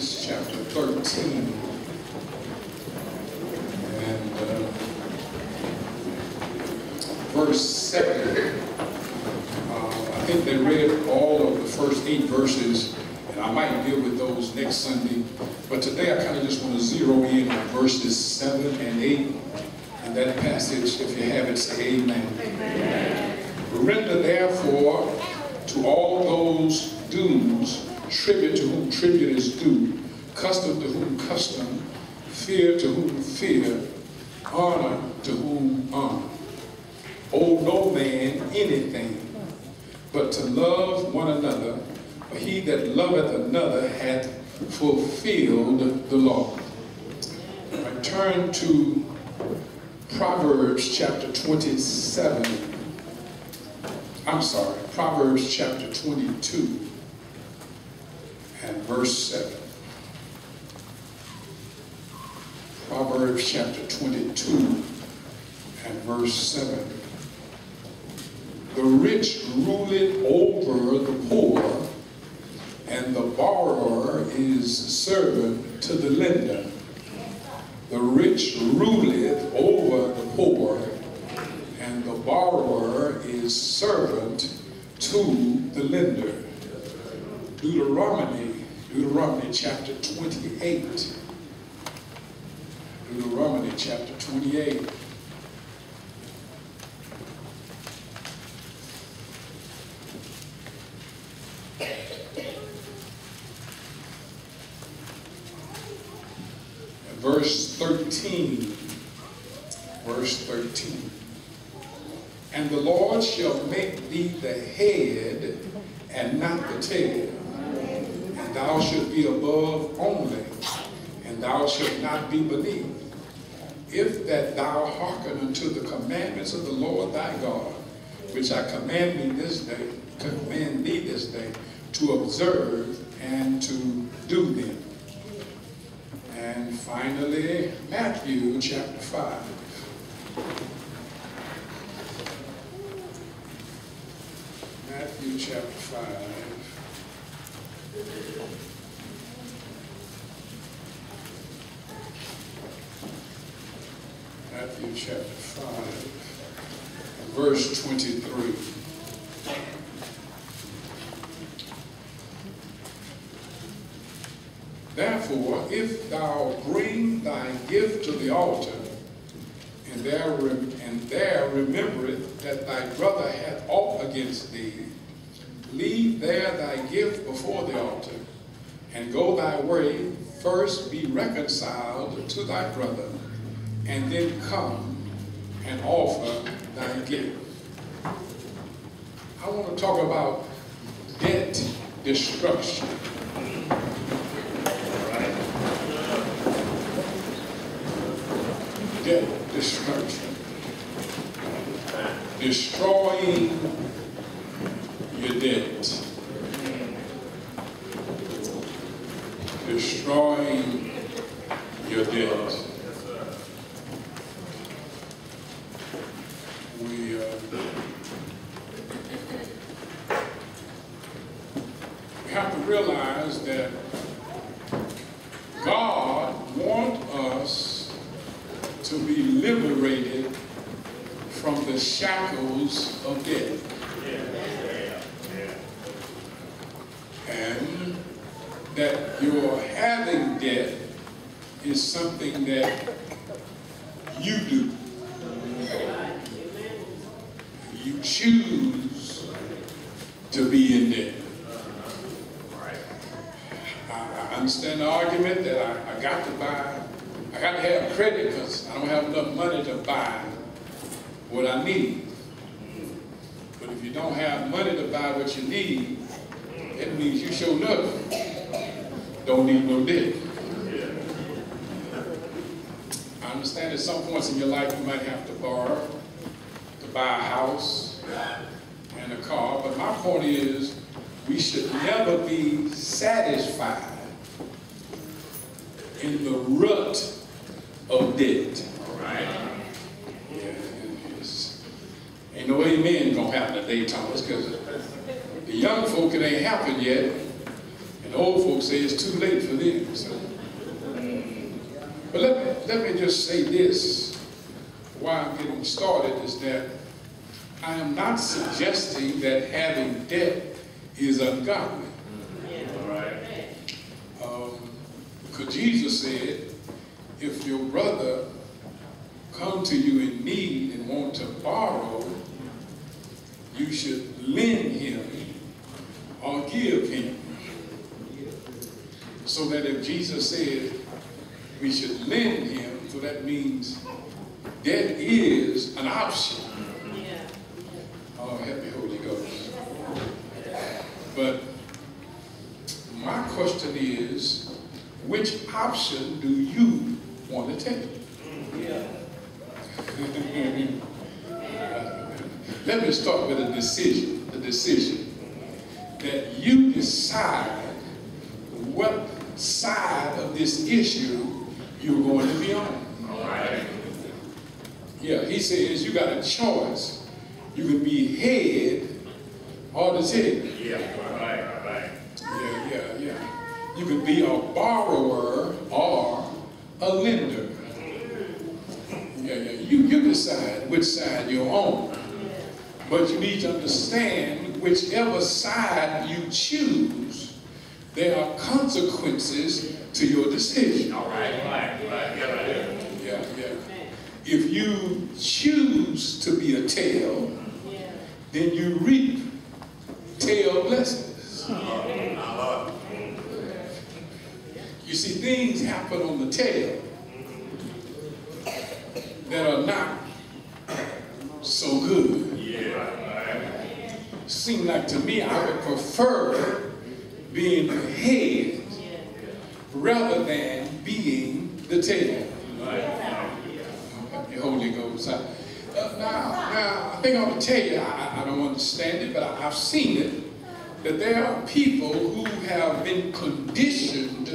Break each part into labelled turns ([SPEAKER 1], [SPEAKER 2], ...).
[SPEAKER 1] Haynes chapter 13. And verse 7. I think they read all of the first 8 verses, and I might deal with those next Sunday. But today I kind of just want to zero in on verses 7 and 8. And that passage, if you have it, say amen. Amen. Render therefore to all those dues, tribute to whom tribute is due, custom to whom custom, fear to whom fear, honor to whom honor. Owe no man anything but to love one another, for he that loveth another hath fulfilled the law. I turn to Proverbs chapter 27. I'm sorry, Proverbs chapter 22 and verse 7. Proverbs chapter 22 and verse 7. The rich ruleth over the poor, and the borrower is servant to the lender. The rich ruleth over the poor, and the borrower is servant to the lender. Deuteronomy chapter 28. Deuteronomy chapter 28. Verse 13. Verse 13. And the Lord shall make thee the head and not the tail. And thou shalt be above only, and thou shalt not be beneath. If that thou hearken unto the commandments of the Lord thy God, which I command thee this day, to observe and to do them. And finally, Matthew chapter 5. Matthew chapter 5. Matthew chapter 5, verse 23. Therefore, if thou bring thy gift to the altar, and there remembereth that thy brother hath aught against thee, leave there thy gift before the altar, and go thy way. First be reconciled to thy brother, and then come and offer thy gift. I want to talk about debt destruction. Debt destruction. Destroying your debt. Destroying your debt. We have to realize that God wants us to be liberated from the shackles of debt. And that your having debt is something that you do. You choose to be in debt. I understand the argument that I got to have credit because I don't have enough money to buy what I need. But if you don't have money to buy what you need, it means you sure enough don't need no debt. I understand at some points in your life you might have to borrow to buy a house and a car, but my point is we should never be satisfied in the rut of debt. All right? Yeah, ain't no amen gonna happen at Daytona because the young folk, it ain't happened yet. And And the old folks say it's too late for them. So. But let me just say this, why I'm getting started, is that I am not suggesting that having debt is ungodly. Because Jesus said, if your brother come to you in need and want to borrow, you should lend him or give him. So that if Jesus said we should lend him, so that means debt is an option. Oh, help me, Holy Ghost. But my question is, which option do you want to take? Let me start with a decision. The decision that you decide what side of this issue you're going to be on. All right. Yeah, he says you got a choice. You can be head or the tail. Yeah, right. Yeah. You can be a borrower or a lender. Yeah. You decide which side you're on. But you need to understand, whichever side you choose, there are consequences to your decision. All right. Yeah. If you choose to be a tail, then you reap tail blessings. You see, things happen on the tail that are not so good. Seem like to me I would prefer being the head rather than being the tail. The Holy Ghost. Now, I think I will tell you, I don't understand it, but I've seen it, that there are people who have been conditioned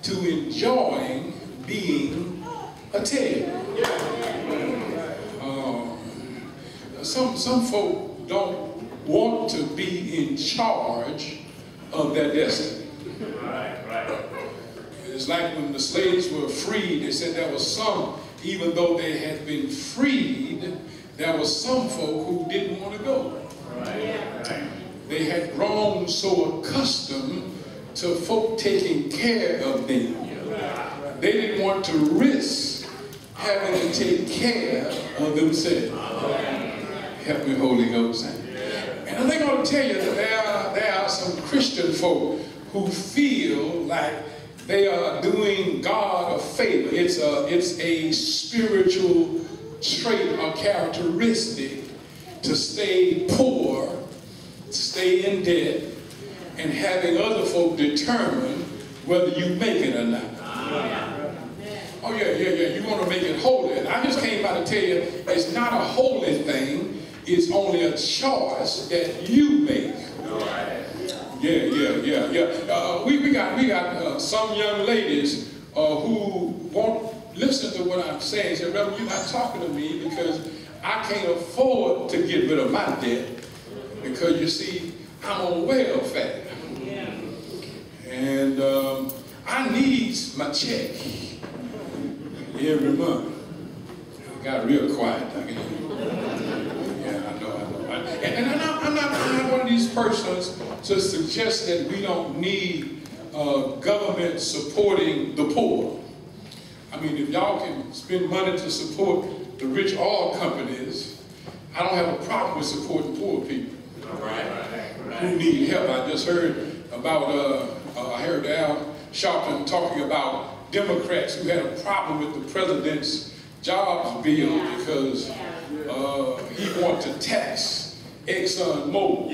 [SPEAKER 1] to enjoying being a tail. Some folk don't want to be in charge of their destiny. Right. It's like when the slaves were freed, they said there was some, even though they had been freed, there was some folk who didn't want to go. Right. They had grown so accustomed to folk taking care of them. They didn't want to risk having to take care of themselves. Help me, Holy Ghost. And I think I want to tell you that there are some Christian folk who feel like they are doing God a favor. It's a spiritual trait or characteristic to stay poor, to stay in debt, and having other folk determine whether you make it or not. Oh yeah. You want to make it holy. And I just came by to tell you, it's not a holy thing. It's only a choice that you make. Yeah. We got some young ladies who won't listen to what I'm saying. Say, Reverend, you're not talking to me because I can't afford to get rid of my debt because you see, I'm on welfare. And I need my check every month. I got real quiet. And I'm not one of these persons to suggest that we don't need government supporting the poor. I mean, if y'all can spend money to support the rich oil companies, I don't have a problem with supporting poor people who need help. I just heard about, I heard Al Sharpton talking about Democrats who had a problem with the president's jobs bill because he wanted to tax ExxonMobil,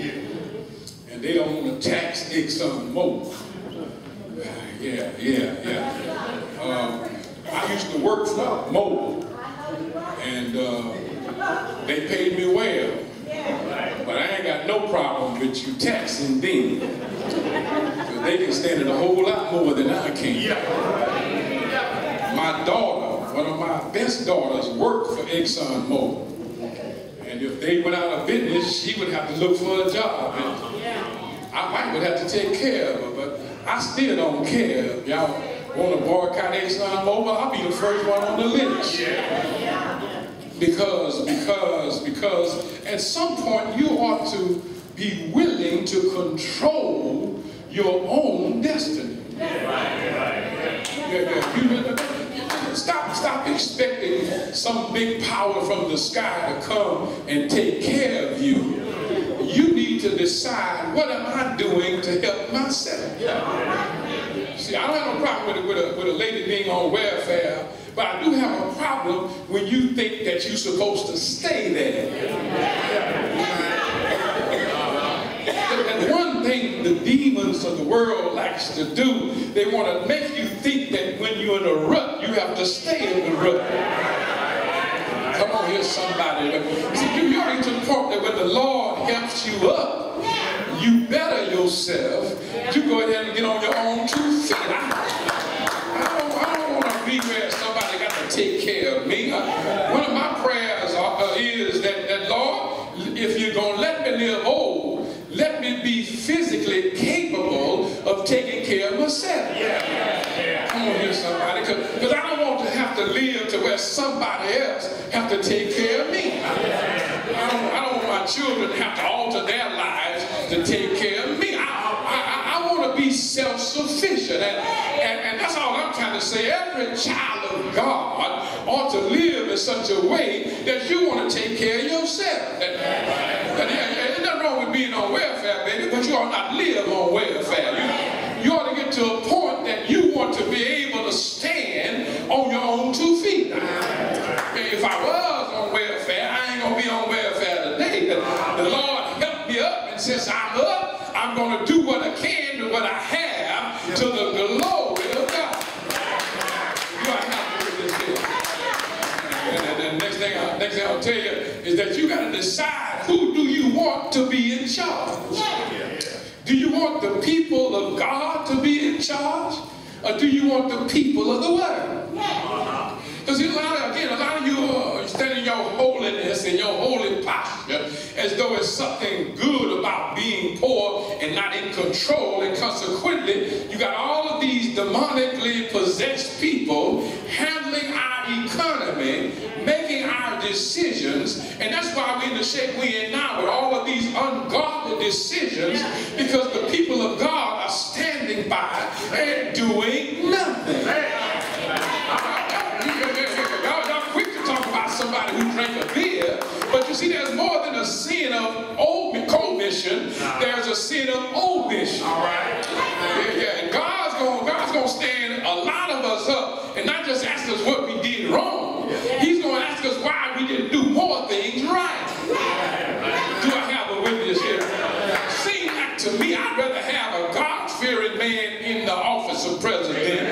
[SPEAKER 1] and they don't want to tax ExxonMobil. Yeah. I used to work for Mobil, and they paid me well, but I ain't got no problem with you taxing them, because they can stand it a whole lot more than I can. My daughter, one of my best daughters, worked for ExxonMobil. And if they went out of business, she would have to look for a job. And I might would have to take care of her, but I I still don't care. If y'all want to boycott ExxonMobil, I'll be the first one on the list. Because at some point you ought to be willing to control your own destiny. Stop expecting some big power from the sky to come and take care of you. You need to decide, what am I doing to help myself? See, I don't have no problem with a lady being on welfare, but I do have a problem when you think that you're supposed to stay there. And one thing the demons of the world likes to do, they want to make you think that when you're in a rut, you have to stay in the rut. Come on here, somebody. See, you're getting to the point that when the Lord helps you up, you better yourself. You go ahead and get on your own 2 feet. I don't want to be where somebody got to take care of me. One of my prayers is that Lord, if you're going to let me live old, let me be physically capable of taking care of myself. Come on here, somebody. Because I don't want to have to live to where somebody else have to take care of me. I don't want my children to have to alter their lives to take care of me. I want to be self-sufficient. And that's all I'm trying to say. Every child of God ought to live in such a way that you want to take care of yourself. There's nothing wrong with being on welfare, baby, but you ought not live on welfare. You ought to get to a point that you want to be able to stand on your own 2 feet. If I was on welfare, I ain't going to be on welfare today. The Lord helped me up, and since I'm up, I'm going to do what I can with what I have to the glory of God. You are happy with this here. And the next thing I'll tell you is that you got to decide, who do you want to be in charge? Do you want the people of God to be in charge? Or do you want the people of the world? Because a lot of you are standing in your holiness and your holy posture as though it's something good about being poor and not in control, and consequently you got all of these demonically possessed people handling our economy, making our decisions, and that's why we're in the shape we're in now with all of these ungodly decisions, because the people of God are standing by and doing nothing. Y'all quick to talk about somebody who drank a beer, but you see, there's more than a sin of commission. There's a sin of omission. All right. And God's gonna stand a lot of us up and not just ask us what we did wrong. He's gonna ask us why we didn't do more things right. Do I have a witness here? Seems like to me, I'd rather have a God-fearing man in the office of president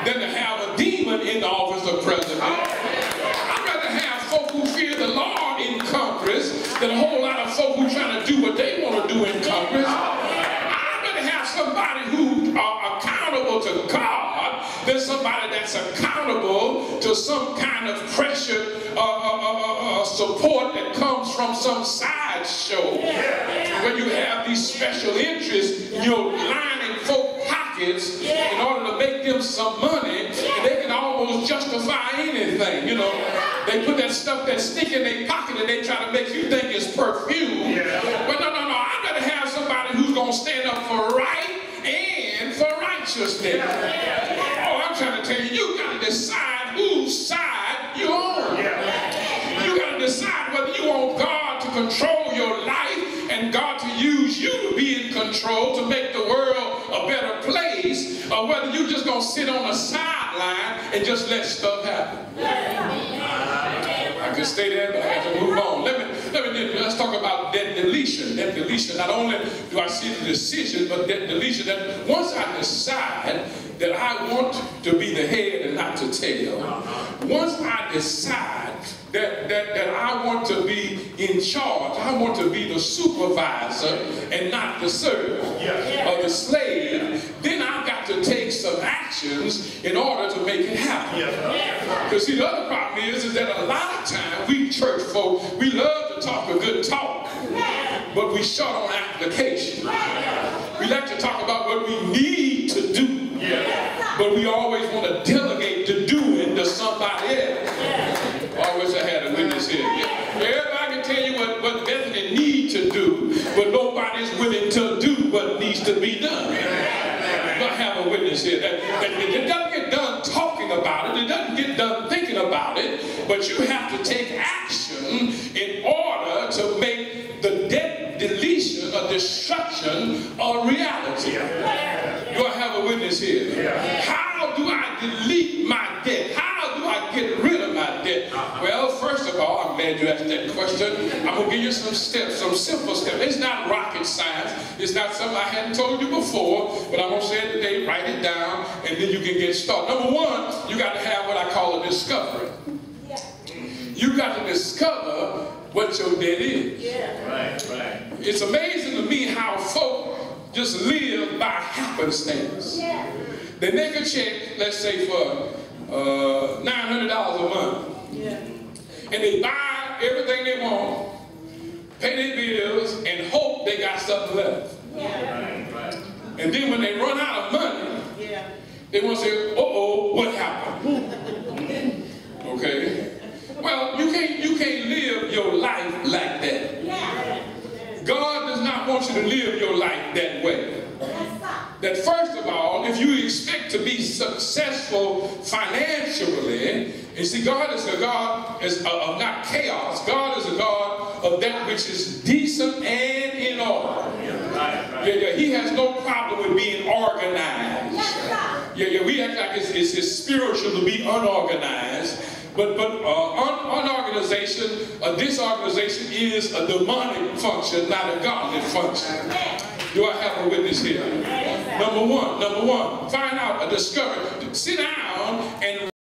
[SPEAKER 1] than to have a demon in the office of president. I'd rather have folk who fear the Lord in Congress than a whole lot of folk who trying to do what they want to do in Congress. I'd rather have somebody who are accountable to God than somebody that's accountable to some kind of pressure support that comes from some sideshow where you have these special interests, lining folk pockets in order to make them some money, and they can almost justify anything. They put that stuff that stick in their pocket and they try to make you think it's perfume. But no, I'd rather have somebody who's going to stand up for right and for righteousness. Oh, I'm trying to tell you, you got to decide whose side you're on. You got to decide whether you want God to control your life and God to use you to be in control to make the world a better place, or whether you're just going to sit on the sideline and just let stuff happen. I could stay there, but I have to move on. Let's talk about debt deletion. Debt deletion, not only do I see the decision, but debt deletion, that once I decide that I want to be the head and not the tail, once I decide that I want to be in charge, I want to be the supervisor and not the servant or the slave, then I've got to take some actions in order to make it happen. Because see, the other problem is that a lot of times we church folk, we love to talk a good talk, but we short on application. We like to talk about what we need but nobody's willing to do what needs to be done. I have a witness here. It doesn't get done talking about it. It doesn't get done thinking about it. But you have to take action in order to make the debt deletion or destruction a reality. Do I have a witness here? How do I delete my debt? How do I get rid of my debt? Well, first of all, I'm glad you asked that question. I'm going to give you some steps, some simple steps. It's not rocket science. It's not something I hadn't told you before, but I'm going to say it today. Write it down, and then you can get started. Number one, you got to have what I call a discovery. You got to discover what your debt is. Right. It's amazing to me how folk just live by happenstance. They make a check, let's say for $900 a month, and they buy everything they want, pay their bills, and hope they got something left. And then when they run out of money, they want to say, uh-oh, what happened? Okay? Well, you can't live your life like that. God does not want you to live your life that way. That first of all, if you expect to be successful financially, you see, God is a God of not chaos. God is a God of that which is decent and in order. He has no problem with being organized. We act like it's spiritual to be unorganized. But unorganization, disorganization is a demonic function, not a godly function. Do I have a witness here? Number one, find out, discover, sit down and